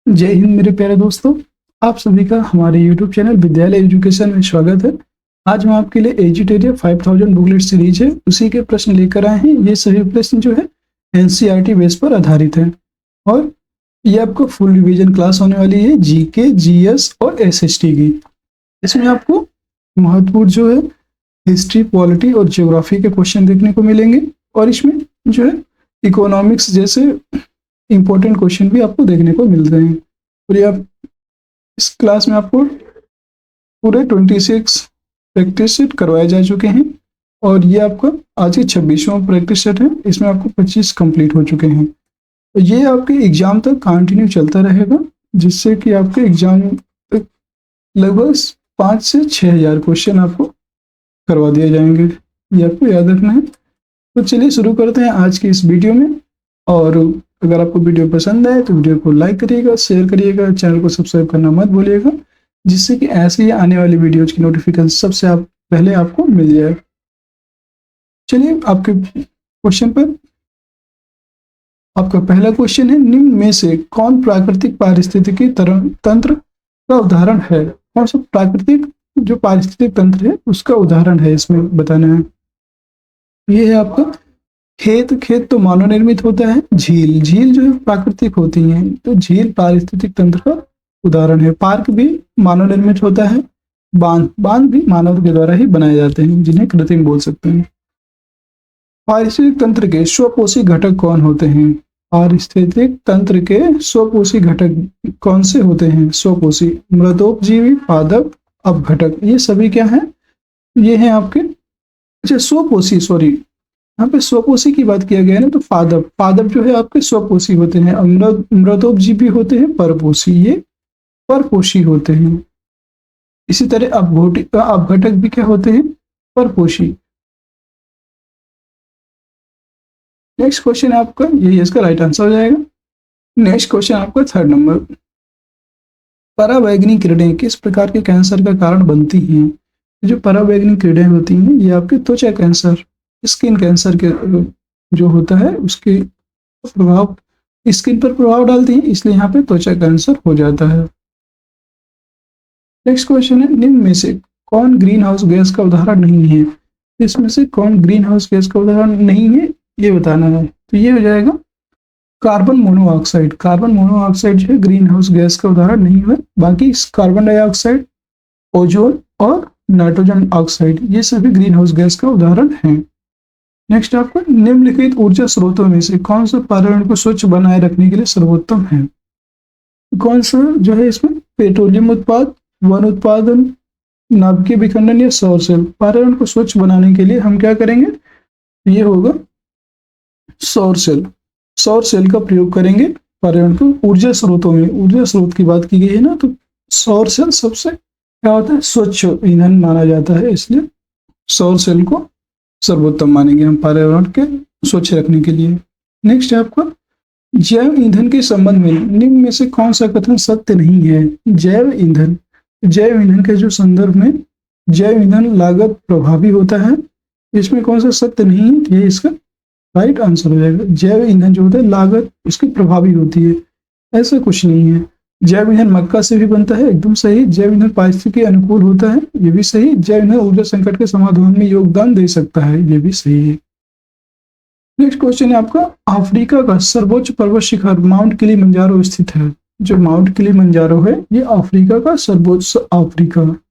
जय हिंद मेरे प्यारे दोस्तों। आप सभी का हमारे YouTube चैनल विद्यालय एजुकेशन में स्वागत है। आज हम आपके लिए एजुटेरिया 5000 बुकलेट सीरीज है, उसी के प्रश्न लेकर आए हैं। ये सभी प्रश्न जो है एनसीईआरटी बेस पर आधारित है और ये आपको फुल रिवीजन क्लास होने वाली है जीके, जीएस और एसएसटी की। इसमें आपको महत्वपूर्ण जो है हिस्ट्री, पॉलिटी और ज्योग्राफी के क्वेश्चन देखने को मिलेंगे और इसमें जो है इकोनॉमिक्स जैसे इंपॉर्टेंट क्वेश्चन भी आपको देखने को मिल रहे हैं। और ये आप इस क्लास में आपको पूरे 26 प्रैक्टिस सेट करवाए जा चुके हैं और ये आपका आज के 26वां प्रैक्टिस सेट है। इसमें आपको 25 कंप्लीट हो चुके हैं। तो ये आपके एग्जाम तक कंटिन्यू चलता रहेगा, जिससे कि आपके एग्जाम तक लगभग 5 से 6,000 क्वेश्चन आपको करवा दिए जाएंगे। ये आपको याद रखना है। तो चलिए शुरू करते हैं आज की इस वीडियो में। और अगर आपको वीडियो पसंद आए तो वीडियो को लाइक करिएगा, शेयर करिएगा, चैनल को सब्सक्राइब करना मत भूलिएगा, जिससे कि ऐसे ही आने वाली वीडियोज की नोटिफिकेशन सबसे पहले आपको मिल जाए। चलिए आपके क्वेश्चन पर, आपका पहला क्वेश्चन है, निम्न में से कौन प्राकृतिक पारिस्थितिकी तंत्र का उदाहरण है? कौन सा प्राकृतिक जो पारिस्थितिक तंत्र है उसका उदाहरण है, इसमें बताना है। ये है आपका खेत। खेत तो मानव निर्मित होता है। झील, झील जो है प्राकृतिक होती है, तो झील पारिस्थितिक तंत्र का उदाहरण है। पार्क भी मानव निर्मित होता है। बांध, बांध भी मानव के द्वारा ही बनाए जाते हैं, जिन्हें कृत्रिम बोल सकते हैं। पारिस्थितिक तंत्र के स्वपोषी घटक कौन होते हैं? पारिस्थितिक तंत्र के स्वपोषी घटक कौन से होते हैं? स्वपोषी, मृदोपजीवी, पादप, अपघटक, ये सभी क्या है? ये है आपके, अच्छा स्वपोषी, सॉरी यहाँ पे स्वपोषी की बात किया गया है ना, तो पादप, पादप जो है आपके स्वपोषी होते हैं। मृदोपजीवी होते हैं परपोषी, ये परपोषी होते हैं। इसी तरह अपघटक भी क्या होते हैं? परपोषी। नेक्स्ट क्वेश्चन है आपका, यही इसका राइट आंसर हो जाएगा। नेक्स्ट क्वेश्चन आपका 3rd नंबर, पराबैंगनी किरणें किस प्रकार के कैंसर का कारण बनती हैं? जो पराबैंगनी किरणें होती हैं ये आपके त्वचा कैंसर, स्किन कैंसर के जो होता है उसके प्रभाव स्किन पर प्रभाव डालती है, इसलिए यहाँ पे त्वचा कैंसर हो जाता है। नेक्स्ट क्वेश्चन है, निम्न में से कौन ग्रीन हाउस गैस का उदाहरण नहीं है? इसमें से कौन ग्रीन हाउस गैस का उदाहरण नहीं है, ये बताना है। तो ये हो जाएगा कार्बन मोनोऑक्साइड। कार्बन मोनोऑक्साइड जो है ग्रीन हाउस गैस का उदाहरण नहीं है। बाकी कार्बन डाइऑक्साइड, ओजोन और नाइट्रोजन ऑक्साइड, ये सभी ग्रीन हाउस गैस का उदाहरण हैं। नेक्स्ट आपको, निम्नलिखित ऊर्जा स्रोतों में से कौन सा पर्यावरण को स्वच्छ बनाए रखने के लिए सर्वोत्तम है? कौन सा जो है इसमें? पेट्रोलियम उत्पाद, वन उत्पादन, नाभिकीय विखंडन या सौर सेल। पर्यावरण को स्वच्छ बनाने के लिए हम क्या करेंगे? ये होगा सौर सेल। सौर सेल का प्रयोग करेंगे पर्यावरण को ऊर्जा स्रोतों में। ऊर्जा स्रोत की बात की गई है ना, तो सौर सेल सबसे क्या होता है? स्वच्छ ईंधन माना जाता है, इसलिए सौर सेल को सर्वोत्तम मानेंगे हम पर्यावरण के स्वच्छ रखने के लिए। नेक्स्ट है आपका, जैव ईंधन के संबंध में निम्न में से कौन सा कथन सत्य नहीं है? जैव ईंधन, जैव ईंधन के जो संदर्भ में जैव ईंधन लागत प्रभावी होता है, इसमें कौन सा सत्य नहीं है? ये इसका राइट आंसर हो जाएगा। जैव ईंधन जो होता है लागत उसकी प्रभावी होती है, ऐसा कुछ नहीं है। जैव ईंधन मक्का से भी बनता है, एकदम सही। जैव ईंधन पारिस्थितिकी अनुकूल होता है, ये भी सही। जैव ईंधन ऊर्जा संकट के समाधान में योगदान दे सकता है, ये भी सही है। नेक्स्ट क्वेश्चन है आपका, अफ्रीका का सर्वोच्च पर्वत शिखर माउंट किलिमंजारो स्थित है। जो माउंट किलिमंजारो है ये अफ्रीका का सर्वोच्च,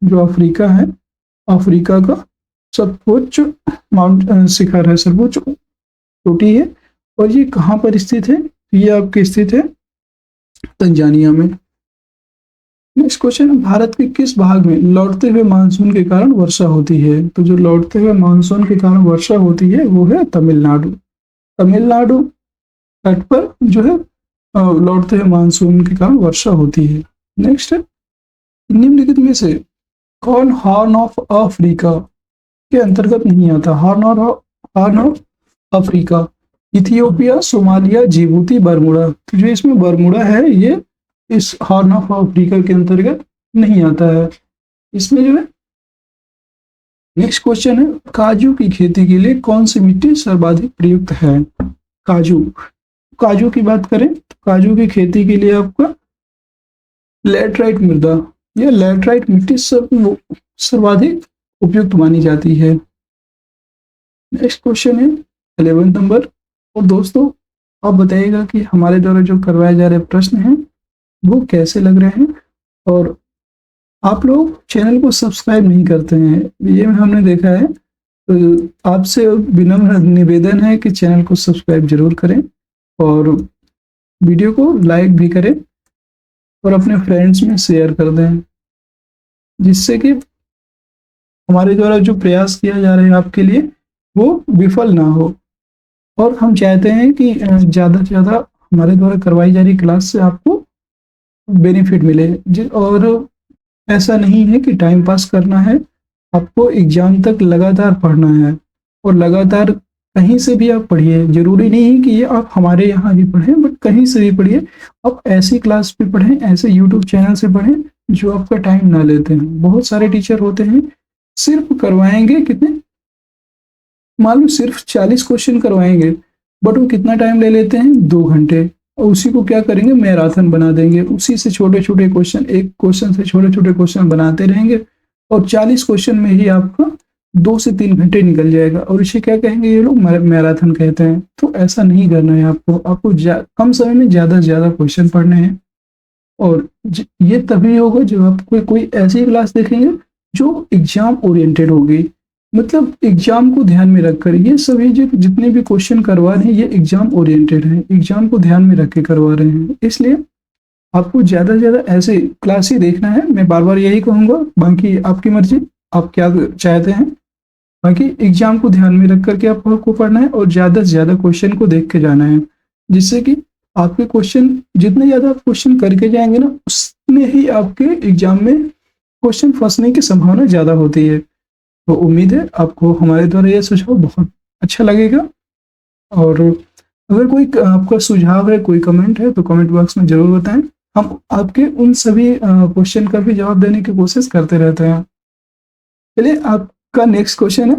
जो अफ्रीका है, अफ्रीका का सर्वोच्च माउंट शिखर है, सर्वोच्च चोटी है। और ये कहाँ पर स्थित है? ये आपके स्थित है तंजानिया में। नेक्स्ट क्वेश्चन, भारत के किस भाग में लौटते हुए मानसून के कारण वर्षा होती है? तो जो लौटते हुए मानसून के कारण वर्षा होती है वो है तमिलनाडु। तमिलनाडु तट पर जो है लौटते हुए मानसून के कारण वर्षा होती है। नेक्स्ट है, निम्नलिखित में से कौन हॉर्न ऑफ अफ्रीका के अंतर्गत नहीं आता? Horn of Africa, Ethiopia, Somalia, Djibouti, Bermuda. तो जो इसमें बरमूडा है ये इस हॉर्न ऑफ अफ्रीका के अंतर्गत नहीं आता है। इसमें जो है नेक्स्ट क्वेश्चन है, काजू की खेती के लिए कौन सी मिट्टी सर्वाधिक प्रयुक्त है? काजू, काजू की बात करें तो काजू की खेती के लिए आपका लैटराइट मृदा या लैटराइट मिट्टी सर्वाधिक उपयुक्त मानी जाती है। नेक्स्ट क्वेश्चन है 11 नंबर। और दोस्तों आप बताइएगा कि हमारे द्वारा जो करवाए जा रहे प्रश्न हैं वो कैसे लग रहे हैं, और आप लोग चैनल को सब्सक्राइब नहीं करते हैं, ये हमने देखा है। तो आपसे विनम्र निवेदन है कि चैनल को सब्सक्राइब जरूर करें और वीडियो को लाइक भी करें और अपने फ्रेंड्स में शेयर कर दें, जिससे कि हमारे द्वारा जो प्रयास किया जा रहा है आपके लिए वो विफल ना हो। और हम चाहते हैं कि ज़्यादा से ज़्यादा हमारे द्वारा करवाई जा रही क्लास से आपको बेनिफिट मिले। और ऐसा नहीं है कि टाइम पास करना है, आपको एग्जाम तक लगातार पढ़ना है और लगातार कहीं से भी आप पढ़िए। जरूरी नहीं है कि ये आप हमारे यहाँ भी पढ़ें, बट कहीं से भी पढ़िए। आप ऐसी क्लास पे पढ़ें, ऐसे यूट्यूब चैनल से पढ़ें जो आपका टाइम ना लेते हैं। बहुत सारे टीचर होते हैं सिर्फ करवाएंगे कितने, मान लो सिर्फ 40 क्वेश्चन करवाएंगे, बट वो कितना टाइम ले लेते हैं, 2 घंटे। और उसी को क्या करेंगे, मैराथन बना देंगे। उसी से छोटे छोटे क्वेश्चन, एक क्वेश्चन से छोटे छोटे क्वेश्चन बनाते रहेंगे और 40 क्वेश्चन में ही आपका 2 से 3 घंटे निकल जाएगा। और इसे क्या कहेंगे ये लोग, मैराथन कहते हैं। तो ऐसा नहीं करना है आपको कम समय में ज़्यादा से ज़्यादा क्वेश्चन पढ़ने हैं। और ये तभी होगा जब आप कोई ऐसी क्लास देखेंगे जो एग्जाम ओरिएंटेड होगी, मतलब एग्जाम को ध्यान में रखकर। ये सभी जितने भी क्वेश्चन करवा रहे हैं ये एग्जाम ओरिएंटेड हैं, एग्जाम को ध्यान में रख के करवा रहे हैं। इसलिए आपको ज़्यादा से ज़्यादा ऐसे क्लास ही देखना है। मैं बार बार यही कहूँगा, बाकी आपकी मर्जी, आप क्या चाहते हैं। बाकी एग्जाम को ध्यान में रख करके आपको पढ़ना है और ज़्यादा से ज़्यादा क्वेश्चन को देख के जाना है, जिससे कि आपके क्वेश्चन जितने ज़्यादा आप क्वेश्चन करके जाएंगे ना, उतने ही आपके एग्जाम में क्वेश्चन फंसने की संभावना ज़्यादा होती है। तो उम्मीद है आपको हमारे द्वारा यह सुझाव बहुत अच्छा लगेगा। और अगर कोई आपका सुझाव है, कोई कमेंट है, तो कमेंट बॉक्स में जरूर बताएं। हम आपके उन सभी क्वेश्चन का भी जवाब देने की कोशिश करते रहते हैं। चलिए आपका नेक्स्ट क्वेश्चन है,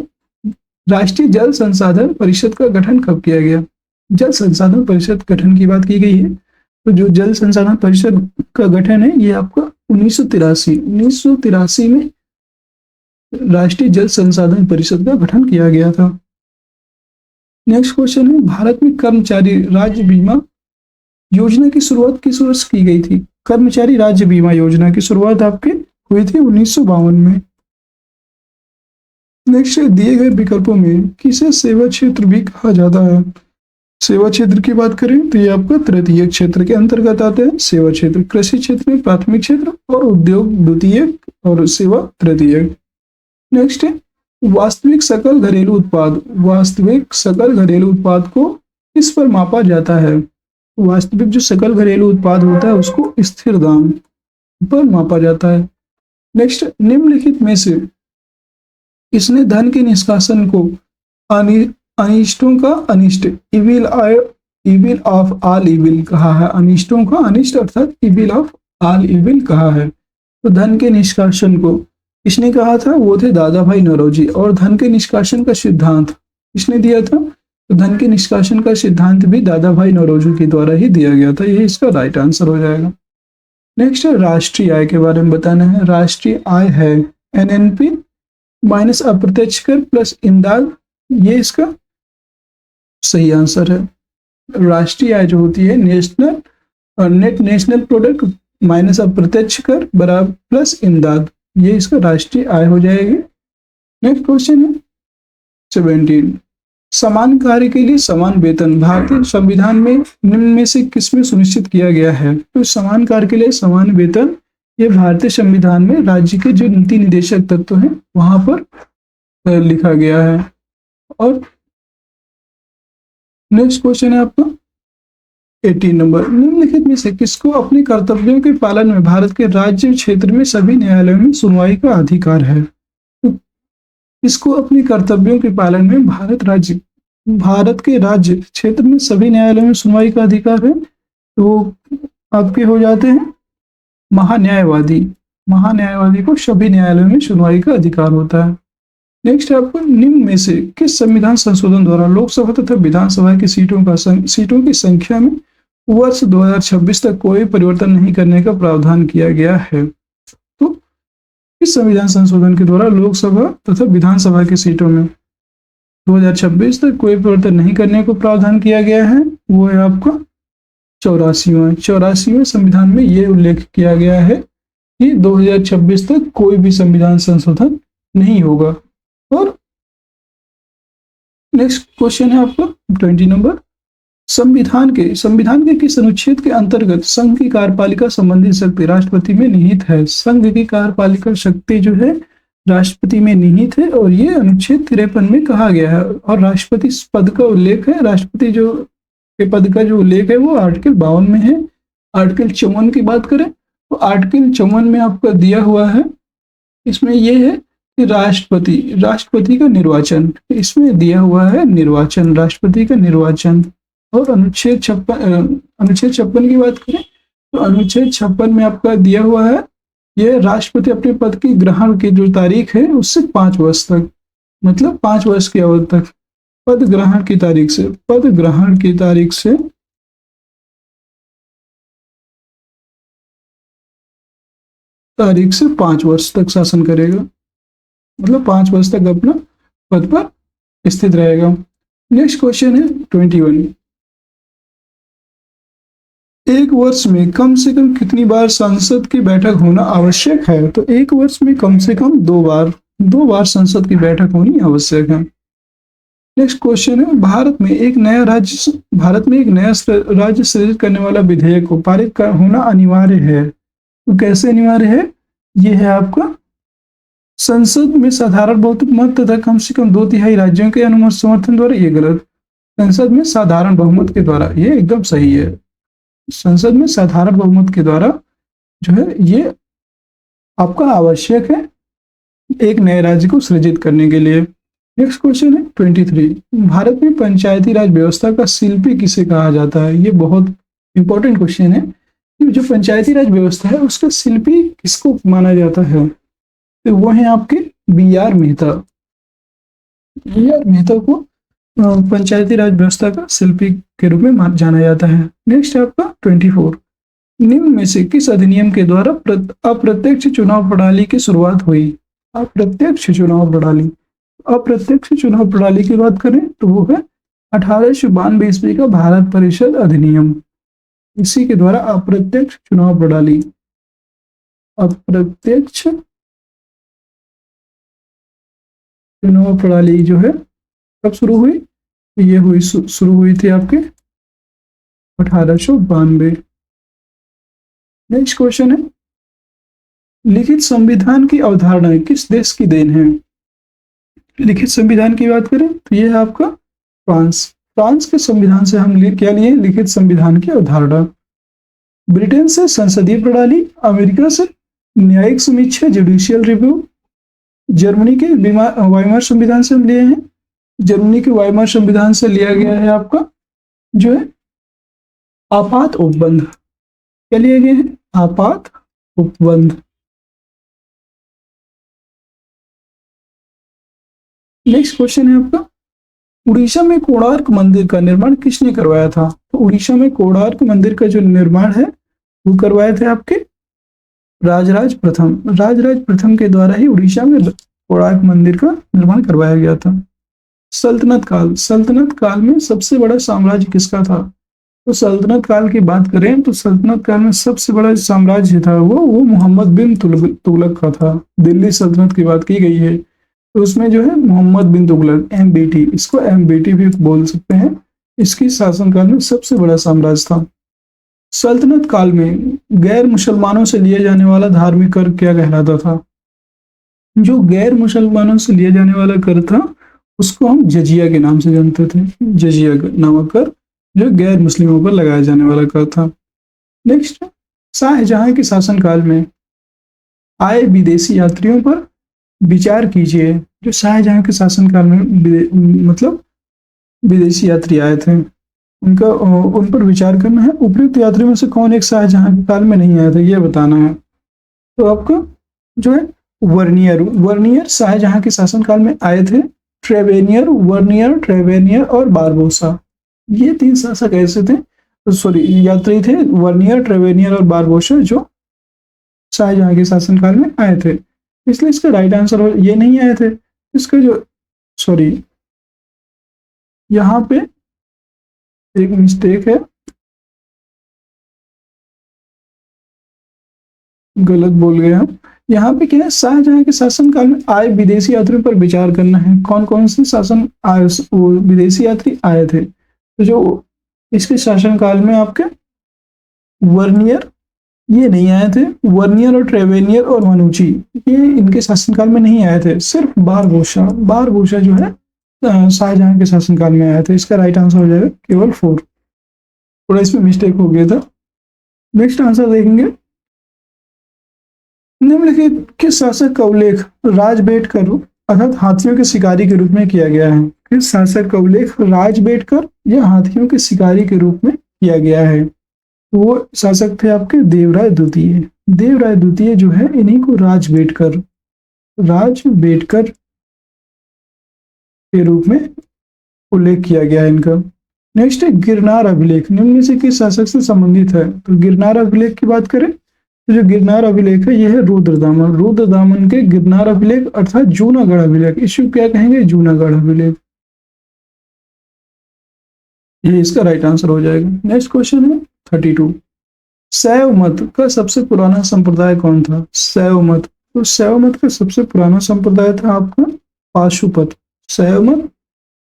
राष्ट्रीय जल संसाधन परिषद का गठन कब किया गया। जल संसाधन परिषद गठन की बात की गई है, तो जो जल संसाधन परिषद का गठन है ये आपका 1983 में राष्ट्रीय जल संसाधन परिषद का गठन किया गया था। नेक्स्ट क्वेश्चन है, भारत में कर्मचारी राज्य बीमा योजना की शुरुआत किस वर्ष की गई थी। कर्मचारी राज्य बीमा योजना की शुरुआत आपके हुई थी 1952 में। नेक्स्ट, दिए गए विकल्पों में किसे सेवा क्षेत्र भी कहा जाता है। सेवा क्षेत्र की बात करें तो ये आपका तृतीय क्षेत्र के अंतर्गत आता है। सेवा क्षेत्र कृषि क्षेत्र में प्राथमिक क्षेत्र और उद्योग द्वितीय और सेवा तृतीय। नेक्स्ट है, वास्तविक सकल घरेलू उत्पाद। वास्तविक सकल घरेलू उत्पाद को किस पर मापा जाता है। वास्तविक जो सकल घरेलू उत्पाद होता है उसको स्थिर दाम पर मापा जाता है। नेक्स्ट, निम्नलिखित में से इसने धन के निष्कासन को अनिष्टों का अनिष्ट, इविल ऑफ ऑल इविल कहा है। अनिष्टों का अनिष्ट अर्थात इविल ऑफ ऑल इविल कहा है। तो धन के निष्कासन को किसने कहा था, वो थे दादा भाई नौरोजी। और धन के निष्कासन का सिद्धांत किसने दिया था, तो धन के निष्कासन का सिद्धांत भी दादा भाई नौरोजी के द्वारा ही दिया गया था। ये इसका राइट आंसर हो जाएगा। नेक्स्ट, राष्ट्रीय आय के बारे में बताना है। राष्ट्रीय आय है एनएनपी माइनस अप्रत्यक्ष कर प्लस इमदाद, ये इसका सही आंसर है। राष्ट्रीय आय जो होती है नेट नेशनल प्रोडक्ट माइनस अप्रत्यक्ष कर बराबर प्लस इमदाद, ये इसका राष्ट्रीय आय हो जाएगी। नेक्स्ट क्वेश्चन है 17, समान कार्य के लिए समान वेतन भारतीय संविधान में निम्न में से किसमें सुनिश्चित किया गया है। तो समान कार्य के लिए समान वेतन ये भारतीय संविधान में राज्य के जो नीति निदेशक तत्व हैं वहां पर लिखा गया है। और नेक्स्ट क्वेश्चन है आपका 18 नंबर, निम्नलिखित में से किसको अपने कर्तव्यों के पालन में भारत के राज्य क्षेत्र में सभी न्यायालयों में सुनवाई का अधिकार है। तो किसको अपने कर्तव्यों के पालन में भारत के राज्य क्षेत्र में सभी न्यायालयों में सुनवाई का अधिकार है, तो आपके हो जाते हैं महान्यायवादी। महान्यायवादी को सभी न्यायालयों में सुनवाई का अधिकार होता है। नेक्स्ट है आपको, निम्न में से किस संविधान संशोधन द्वारा लोकसभा तथा विधानसभा की सीटों की संख्या में वर्ष 2026 तक कोई परिवर्तन नहीं करने का प्रावधान किया गया है। तो इस संविधान संशोधन के द्वारा लोकसभा तथा विधानसभा की सीटों में 2026 तक कोई परिवर्तन नहीं करने को प्रावधान किया गया है। वो है आपका 84वें संविधान में ये उल्लेख किया गया है कि 2026 तक कोई भी संविधान संशोधन नहीं होगा। और नेक्स्ट क्वेश्चन है आपका 20 नंबर, संविधान के किस अनुच्छेद के अंतर्गत संघ की कार्यपालिका संबंधी शक्ति राष्ट्रपति में निहित है। संघ की कार्यपालिका शक्ति जो है राष्ट्रपति में निहित है और ये अनुच्छेद 53 में कहा गया है। और राष्ट्रपति पद का उल्लेख है, राष्ट्रपति जो के पद का जो उल्लेख है वो आर्टिकल 52 में है। आर्टिकल 54 की बात करें तो आर्टिकल 54 में आपका दिया हुआ है, इसमें यह है कि राष्ट्रपति का निर्वाचन, इसमें दिया हुआ है निर्वाचन, राष्ट्रपति का निर्वाचन। और अनुच्छेद 56 की बात करें तो अनुच्छेद 56 में आपका दिया हुआ है यह राष्ट्रपति अपने पद की ग्रहण की जो तारीख है उससे 5 वर्ष तक, मतलब 5 वर्ष की अवधि तक पद ग्रहण की तारीख से 5 वर्ष तक शासन करेगा, मतलब 5 वर्ष तक अपना पद पर स्थित रहेगा। नेक्स्ट क्वेश्चन है 21, एक वर्ष में कम से कम कितनी बार संसद की बैठक होना आवश्यक है। तो एक वर्ष में कम से कम 2 बार संसद की बैठक होनी आवश्यक है। नेक्स्ट क्वेश्चन है, भारत में एक नया राज्य सृजित करने वाला विधेयक को पारित होना अनिवार्य है। तो कैसे अनिवार्य है, यह है आपका संसद में साधारण बहुमत मत तथा कम से कम 2/3 राज्यों के अनुमत समर्थन द्वारा। ये गलत, संसद में साधारण बहुमत के द्वारा, ये एकदम सही है। संसद में साधारण बहुमत के द्वारा जो है ये आपका आवश्यक है एक नए राज्य को सृजित करने के लिए। नेक्स्ट क्वेश्चन है 23, भारत में पंचायती राज व्यवस्था का शिल्पी किसे कहा जाता है। ये बहुत इंपॉर्टेंट क्वेश्चन है कि जो पंचायती राज व्यवस्था है उसका शिल्पी किसको माना जाता है। तो वो है आपके बी.आर. मेहता। को पंचायती राज व्यवस्था का शिल्पी के रूप में जाना जाता है। नेक्स्ट है आपका 24, निम्न में से किस अधिनियम के द्वारा अप्रत्यक्ष चुनाव प्रणाली की शुरुआत हुई। अप्रत्यक्ष चुनाव प्रणाली की बात करें तो वो है 1892 ईस्वी का भारत परिषद अधिनियम। इसी के द्वारा अप्रत्यक्ष चुनाव प्रणाली जो है कब शुरू हुई, तो ये शुरू हुई थी आपके 1892। नेक्स्ट क्वेश्चन है, लिखित संविधान की अवधारणा किस देश की देन है। लिखित संविधान की बात करें तो यह है आपका फ्रांस के संविधान से हम क्या लिए, लिखित संविधान की अवधारणा। ब्रिटेन से संसदीय प्रणाली, अमेरिका से न्यायिक समीक्षा जुडिशियल रिव्यू, जर्मनी के वाइमार संविधान से हम लिए हैं। जर्मनी के वाइमार संविधान से लिया गया है आपका जो है आपात उपबंध। क्या लिए गए हैं, आपात उपबंध। नेक्स्ट क्वेश्चन है आपका, उड़ीसा में कोणार्क मंदिर का निर्माण किसने करवाया था। तो उड़ीसा में कोणार्क मंदिर का जो निर्माण है वो करवाए थे आपके राजराज प्रथम के द्वारा ही उड़ीसा में कोणार्क मंदिर का निर्माण करवाया गया था। सल्तनत काल में सबसे बड़ा साम्राज्य किसका था। तो सल्तनत काल की बात करें तो सल्तनत काल में सबसे बड़ा साम्राज्य था वो मोहम्मद बिन तुगलक का था। दिल्ली सल्तनत की बात की गई है तो उसमें जो है मोहम्मद बिन तुगलक, MBT, इसको MBT भी बोल सकते हैं, इसकी शासनकाल में सबसे बड़ा साम्राज्य था। सल्तनत काल में गैर मुसलमानों से लिए जाने वाला धार्मिक कर क्या कहलाता था। जो गैर मुसलमानों से लिए जाने वाला कर था उसको हम जजिया के नाम से जानते थे। जजिया नामक कर जो गैर मुस्लिमों पर लगाया जाने वाला कर था। नेक्स्ट, शाहजहां के शासनकाल में आए विदेशी यात्रियों पर विचार कीजिए। जो शाहजहां के शासनकाल में मतलब विदेशी यात्री आए थे उन पर विचार करना है। उपयुक्त यात्रियों में से कौन एक शाहजहां के काल में नहीं आया था ये बताना है। तो आपको जो है वर्नियर शाहजहां के शासनकाल में आए थे। ट्रेवेनियर और बारबोसा, ये 3 शासक ऐसे थे सॉरी यात्री थे वर्नियर, ट्रेवेनियर और बारबोसा, जो शाहजहां के शासनकाल में आए थे। इसलिए इसका राइट आंसर ये नहीं आए थे। इसका जो सॉरी यहाँ पे एक मिस्टेक है, गलत बोल गए हम। यहाँ पे क्या है, शाहजहां के शासनकाल में आए विदेशी यात्रियों पर विचार करना है। कौन कौन से शासन आए, वो विदेशी यात्री आए थे। तो जो इसके शासनकाल में आपके वर्नियर ये नहीं आए थे, वर्नियर और ट्रेवेनियर और मनुची ये इनके शासनकाल में नहीं आए थे। सिर्फ बारबोसा, बारबोसा जो है शाहजहां के शासनकाल में आया था। इसका राइट आंसर हो जाएगा केवल 4। थोड़ा इसमें मिस्टेक हो गया था। नेक्स्ट आंसर देखेंगे, निम्नलिखित किस शासक का उल्लेख राजबेटकर अर्थात हाथियों के शिकारी के रूप में किया गया है। किस शासक का उल्लेख राजबेटकर या हाथियों के शिकारी के रूप में किया गया है। वो शासक थे आपके देवराय द्वितीय। देवराय द्वितीय जो है इन्हीं को राजबेटकर के रूप में उल्लेख किया गया है इनका। नेक्स्ट है गिरनार अभिलेख, निम्न में से किस शासक से संबंधित है। तो गिरनार अभिलेख की बात करें तो जो गिरनार अभिलेख है यह है रुद्रदामन। रुद्रदामन के गिरनार अभिलेख अर्थात जूनागढ़ अभिलेख, इसको क्या कहेंगे, जूनागढ़ अभिलेख। ये इसका राइट आंसर हो जाएगा। नेक्स्ट क्वेश्चन है 32, शैव मत का सबसे पुराना संप्रदाय कौन था। शैव मत, तो शैव मत का सबसे पुराना संप्रदाय था आपका पाशुपत। शैव मत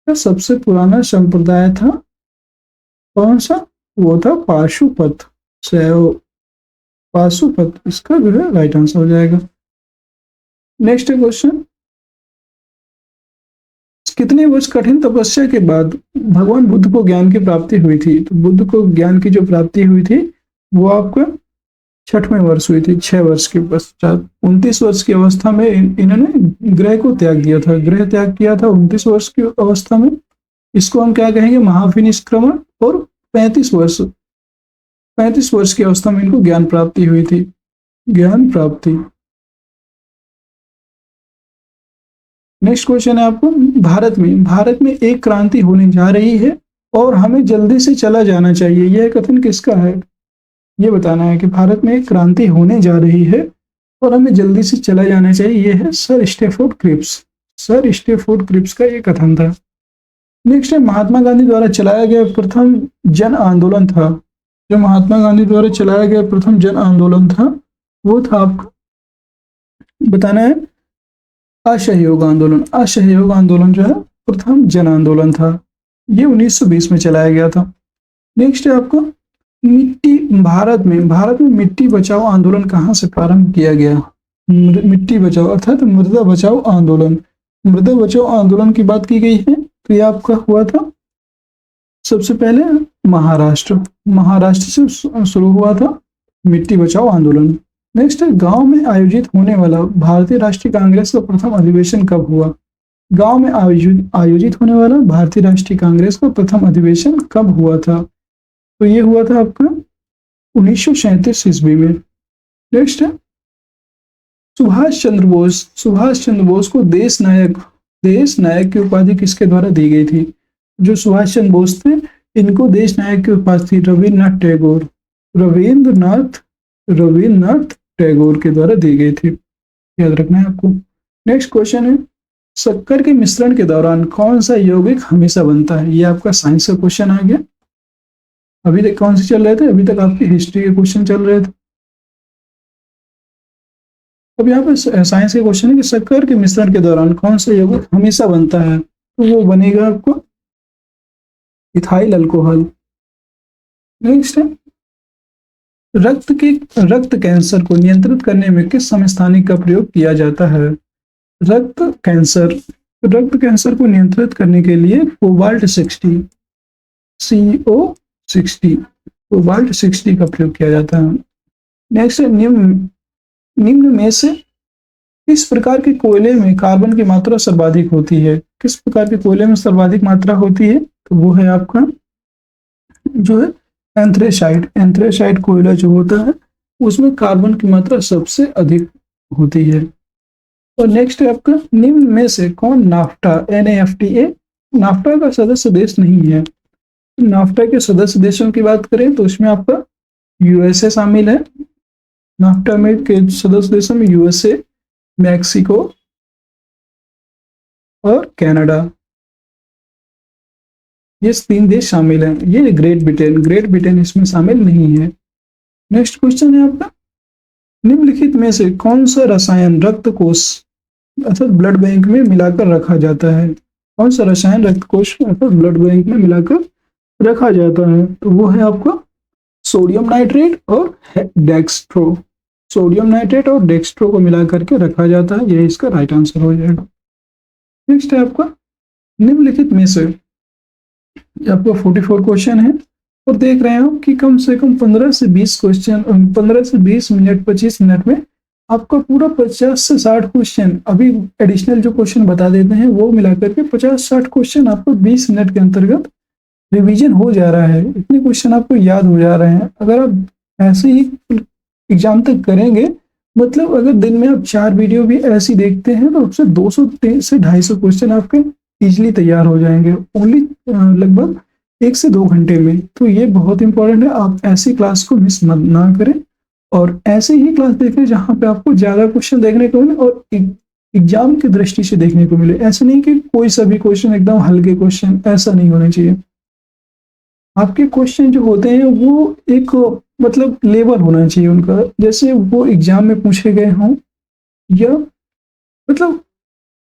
का सबसे पुराना संप्रदाय था कौन सा, वो था पाशुपत। शैव पाशुपत इसका जो है राइट आंसर हो जाएगा। नेक्स्ट क्वेश्चन, कितने वर्ष कठिन तपस्या के बाद भगवान बुद्ध को ज्ञान की प्राप्ति हुई थी। तो बुद्ध को ज्ञान की जो प्राप्ति हुई थी वो आपका 6वें वर्ष हुई थी। 6 वर्ष के पश्चात 29 वर्ष की अवस्था में इन्होंने ग्रह को त्याग दिया था। ग्रह त्याग किया था 29 वर्ष की अवस्था में। इसको हम क्या कहेंगे, महाविनिष्क्रमण। और 35 वर्ष की अवस्था में इनको ज्ञान प्राप्ति हुई थी। ज्ञान प्राप्ति। नेक्स्ट क्वेश्चन है आपको, भारत में एक क्रांति होने जा रही है और हमें जल्दी से चला जाना चाहिए, यह कथन किसका है। ये बताना है कि भारत में एक क्रांति होने जा रही है और हमें जल्दी से चला जाना चाहिए, यह है sir Stafford Cripps. Sir Stafford Cripps का ये कथन था। नेक्स्ट है महात्मा गांधी द्वारा चलाया गया प्रथम जन आंदोलन था। जो महात्मा गांधी द्वारा चलाया गया प्रथम जन आंदोलन था वो था आपका, बताना है असहयोग आंदोलन। असहयोग आंदोलन जो है प्रथम जन आंदोलन था। ये 1920 में चलाया गया था। नेक्स्ट है आपको भारत में मिट्टी बचाओ आंदोलन कहाँ से प्रारंभ किया गया। मिट्टी बचाओ अर्थात मृदा बचाओ आंदोलन। मृदा बचाओ आंदोलन की बात की गई है तो ये आपका हुआ था सबसे पहले महाराष्ट्र से शुरू हुआ था मिट्टी बचाओ आंदोलन। नेक्स्ट है गांव में आयोजित होने वाला भारतीय राष्ट्रीय कांग्रेस का प्रथम अधिवेशन कब हुआ। गांव में आयोजित होने वाला भारतीय राष्ट्रीय कांग्रेस का प्रथम अधिवेशन कब हुआ था। तो ये हुआ था आपका 1937 ईस्वी में। नेक्स्ट है सुभाष चंद्र बोस को देश नायक की उपाधि किसके द्वारा दी गई थी। जो सुभाष चंद्र बोस थे इनको देश नायक की उपाधि रविन्द्रनाथ टैगोर के द्वारा दी गई थी, याद रखना है आपको। नेक्स्ट क्वेश्चन है शक्कर के मिश्रण के दौरान कौन सा यौगिक हमेशा बनता है। ये आपका साइंस का क्वेश्चन आ गया। अभी तक कौन से चल रहे थे, अभी तक आपकी हिस्ट्री के क्वेश्चन चल रहे थे। अब यहाँ पर साइंस के क्वेश्चन है कि शक्कर के मिश्रण के दौरान कौन सा यौगिक हमेशा बनता है। तो वो बनेगा आपको इथाइल अल्कोहल। नेक्स्ट है रक्त कैंसर को नियंत्रित करने में किस समस्थानिक का प्रयोग किया जाता है। रक्त कैंसर को नियंत्रित करने के लिए कोबाल्ट 60 CO60 कोबाल्ट 60 का प्रयोग किया जाता है। नेक्स्ट है निम्न में से किस प्रकार के कोयले में कार्बन की मात्रा सर्वाधिक होती है। किस प्रकार के कोयले में सर्वाधिक मात्रा होती है तो वो है आपका जो है एंथ्रेसाइट कोयला जो होता है उसमें कार्बन की मात्रा सबसे अधिक होती है। और नेक्स्ट है आपका निम्न में से कौन नाफ्टा NAFTA का सदस्य देश नहीं है। नाफ्टा के सदस्य देशों की बात करें तो उसमें आपका यूएसए शामिल है। नाफ्टा में के सदस्य देशों में यूएसए, मैक्सिको और कनाडा, ये 3 देश शामिल हैं। ये ग्रेट ब्रिटेन इसमें शामिल नहीं है। नेक्स्ट क्वेश्चन है आपका, निम्नलिखित में से कौन सा रसायन रक्त कोष अर्थात ब्लड बैंक में मिलाकर रखा जाता है? कौन सा रसायन रक्त कोष अर्थात ब्लड बैंक में मिलाकर रखा जाता है? तो वो है आपका सोडियम नाइट्रेट और डेक्स्ट्रो। सोडियम नाइट्रेट और डेक्स्ट्रो को मिला करके रखा जाता है, यही इसका राइट आंसर हो जाएगा। नेक्स्ट है आपका, निम्नलिखित में से आपका 44 क्वेश्चन है और देख रहे हो कि कम से कम 15 से 20 क्वेश्चन, 15 से 20 मिनट 25 मिनट में आपका पूरा 50 से 60 क्वेश्चन, अभी एडिशनल जो क्वेश्चन बता देते हैं वो मिलाकर के 50-60 क्वेश्चन आपको 20 मिनट के अंतर्गत रिवीजन हो जा रहा है। इतने क्वेश्चन आपको याद हो जा रहे हैं। अगर आप ऐसे ही एग्जाम तक करेंगे, मतलब अगर दिन में आप 4 वीडियो भी ऐसी देखते हैं तो उससे 200 से 250 क्वेश्चन आपके इजिली तैयार हो जाएंगे, ओनली लगभग 1 से 2 घंटे में। तो ये बहुत इंपॉर्टेंट है, आप ऐसी क्लास को मिस ना करें और ऐसे ही क्लास देखें जहाँ पे आपको ज्यादा क्वेश्चन देखने को मिले और एग्जाम की दृष्टि से देखने को मिले। ऐसे नहीं कि कोई सभी क्वेश्चन एकदम हल्के क्वेश्चन, ऐसा नहीं होना चाहिए। आपके क्वेश्चन जो होते हैं वो एक मतलब लेवल होना चाहिए उनका, जैसे वो एग्जाम में पूछे गए हों, या मतलब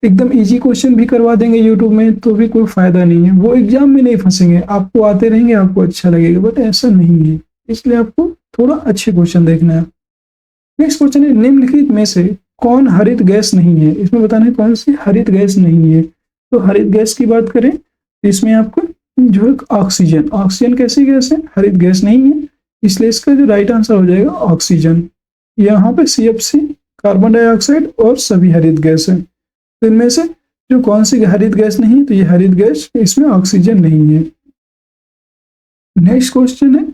एकदम इजी क्वेश्चन भी करवा देंगे यूट्यूब में तो भी कोई फायदा नहीं है, वो एग्जाम में नहीं फंसेंगे, आपको आते रहेंगे, आपको अच्छा लगेगा, बट ऐसा नहीं है। इसलिए आपको थोड़ा अच्छे क्वेश्चन देखना है। नेक्स्ट क्वेश्चन है, निम्नलिखित में से कौन हरित गैस नहीं है? इसमें बताना है कौन सी हरित गैस नहीं है। तो हरित गैस की बात करें तो इसमें आपको जो है ऑक्सीजन, ऑक्सीजन कैसी गैस है? हरित गैस नहीं है, इसलिए इसका जो राइट आंसर हो जाएगा ऑक्सीजन। यहाँ पे CFC, कार्बन डाइऑक्साइड और सभी हरित गैस है। तो इनमें से जो कौन सी हरित गैस नहीं है, तो ये हरित गैस, इसमें ऑक्सीजन नहीं है। नेक्स्ट क्वेश्चन है,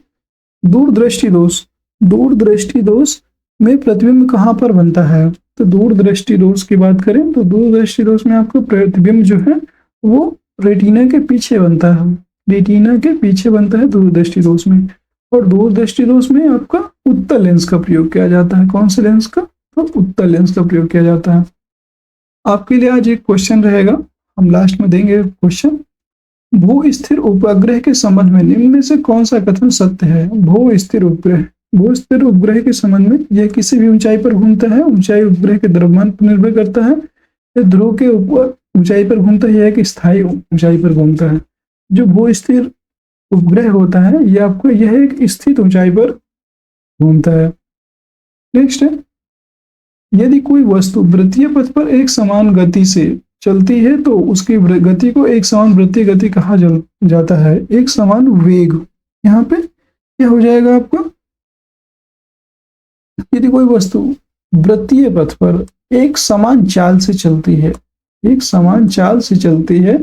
दूरदृष्टि दोष। दूरदृष्टि दोष में प्रतिबिंब कहाँ पर बनता है? तो दूरदृष्टि दोष की बात करें तो दूरदृष्टि दोष में आपको प्रतिबिंब जो है वो रेटिना के पीछे बनता है, रेटिना के पीछे बनता है दूरदृष्टि दोष में। और दूरदृष्टि दोष में आपका उत्तल लेंस का प्रयोग किया जाता है। कौन से लेंस का? तो उत्तल लेंस का प्रयोग किया जाता है। आपके लिए आज एक क्वेश्चन रहेगा, हम लास्ट में देंगे क्वेश्चन। भू स्थिर उपग्रह के संबंध में निम्न में से कौन सा कथन सत्य है? भू स्थिर उपग्रह के संबंध में, यह किसी भी ऊंचाई पर घूमता है, ऊंचाई उपग्रह के द्रव्यमान पर निर्भर करता है, यह ध्रुव के ऊपर ऊंचाई पर घूमता है, यह कि स्थायी ऊंचाई पर घूमता है। जो भू स्थिर उपग्रह होता है यह आपको यह एक स्थित ऊंचाई पर घूमता है। नेक्स्ट है, यदि कोई वस्तु वृत्तीय पथ पर एक समान गति से चलती है तो उसकी गति को एक समान वृत्तीय गति कहा जाता है, एक समान वेग। यहाँ पे क्या हो जाएगा आपका, यदि कोई वस्तु वृत्तीय पथ पर एक समान चाल से चलती है, एक समान चाल से चलती है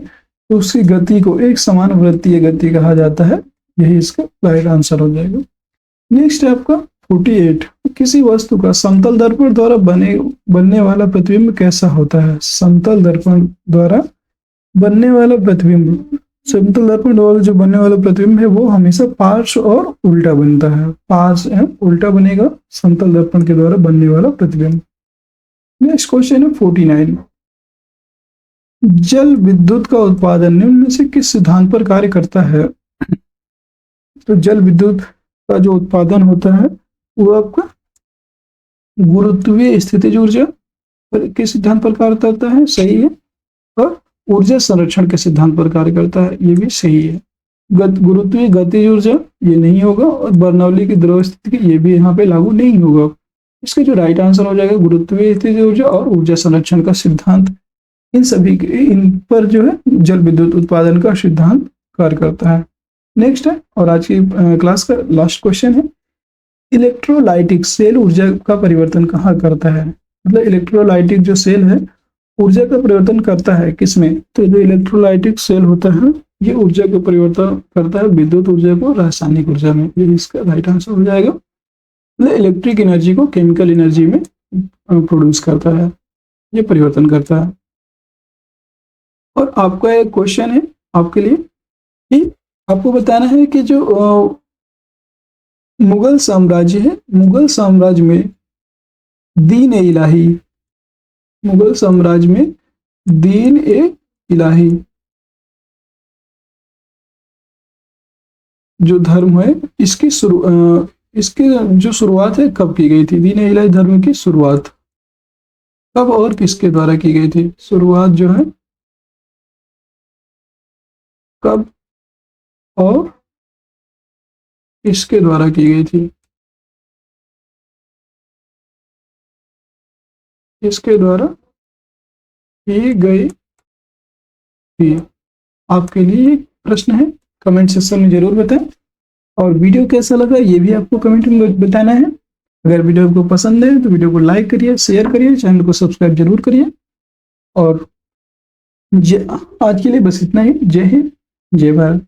तो उसकी गति को एक समान वृत्तीय गति कहा जाता है, यही इसका राइट आंसर हो जाएगा। नेक्स्ट है आपका 48, किसी वस्तु का समतल दर्पण द्वारा बनने वाला प्रतिबिंब कैसा होता है? समतल दर्पण द्वारा बनने वाला प्रतिबिंब, समतल दर्पण द्वारा जो बनने वाला प्रतिबिंब है वो हमेशा पार्श्व और उल्टा बनता है, पार्श्व एवं उल्टा बनेगा समतल दर्पण के द्वारा बनने वाला प्रतिबिंब। नेक्स्ट क्वेश्चन है 49, जल विद्युत का उत्पादन निम्न में से किस सिद्धांत पर कार्य करता है? तो जल विद्युत का जो उत्पादन होता है वो आपका गुरुत्वीय स्थितिज ऊर्जा पर किस सिद्धांत पर कार्य करता है? सही है। और ऊर्जा संरक्षण के सिद्धांत पर कार्य करता है, ये भी सही है। गुरुत्वीय गतिज ऊर्जा ये नहीं होगा और बर्नौली की द्रव स्थिति ये भी यहाँ पे लागू नहीं होगा। इसका जो राइट आंसर हो जाएगा गुरुत्वीय स्थितिज ऊर्जा और ऊर्जा संरक्षण का सिद्धांत, इन सभी इन पर जो है जल विद्युत उत्पादन का सिद्धांत कार्य करता है। नेक्स्ट है और आज की क्लास का लास्ट क्वेश्चन है, इलेक्ट्रोलाइटिक सेल ऊर्जा का परिवर्तन कहाँ करता है? मतलब इलेक्ट्रोलाइटिक जो सेल है ऊर्जा का परिवर्तन करता है किसमें? तो जो इलेक्ट्रोलाइटिक सेल होता है ये ऊर्जा का परिवर्तन करता है विद्युत ऊर्जा को रासायनिक ऊर्जा में, ये इसका राइट आंसर हो जाएगा। मतलब इलेक्ट्रिक एनर्जी को केमिकल एनर्जी में प्रोड्यूस करता है, ये परिवर्तन करता है। और आपका एक क्वेश्चन है आपके लिए कि आपको बताना है कि जो मुगल साम्राज्य है, मुगल साम्राज्य में दीन ए इलाही, मुगल साम्राज्य में दीन ए इलाही जो धर्म है इसकी जो शुरुआत है कब की गई थी? दीन ए इलाही धर्म की शुरुआत कब और किसके द्वारा की गई थी? शुरुआत जो है कब और किसके द्वारा की गई थी? किसके द्वारा की गई थी? आपके लिए प्रश्न है, कमेंट सेक्शन में जरूर बताएं। और वीडियो कैसा लगा ये भी आपको कमेंट में बताना है। अगर वीडियो आपको पसंद है तो वीडियो को लाइक करिए, शेयर करिए, चैनल को सब्सक्राइब जरूर करिए। और आज के लिए बस इतना ही। जय हिंद, जय भारत।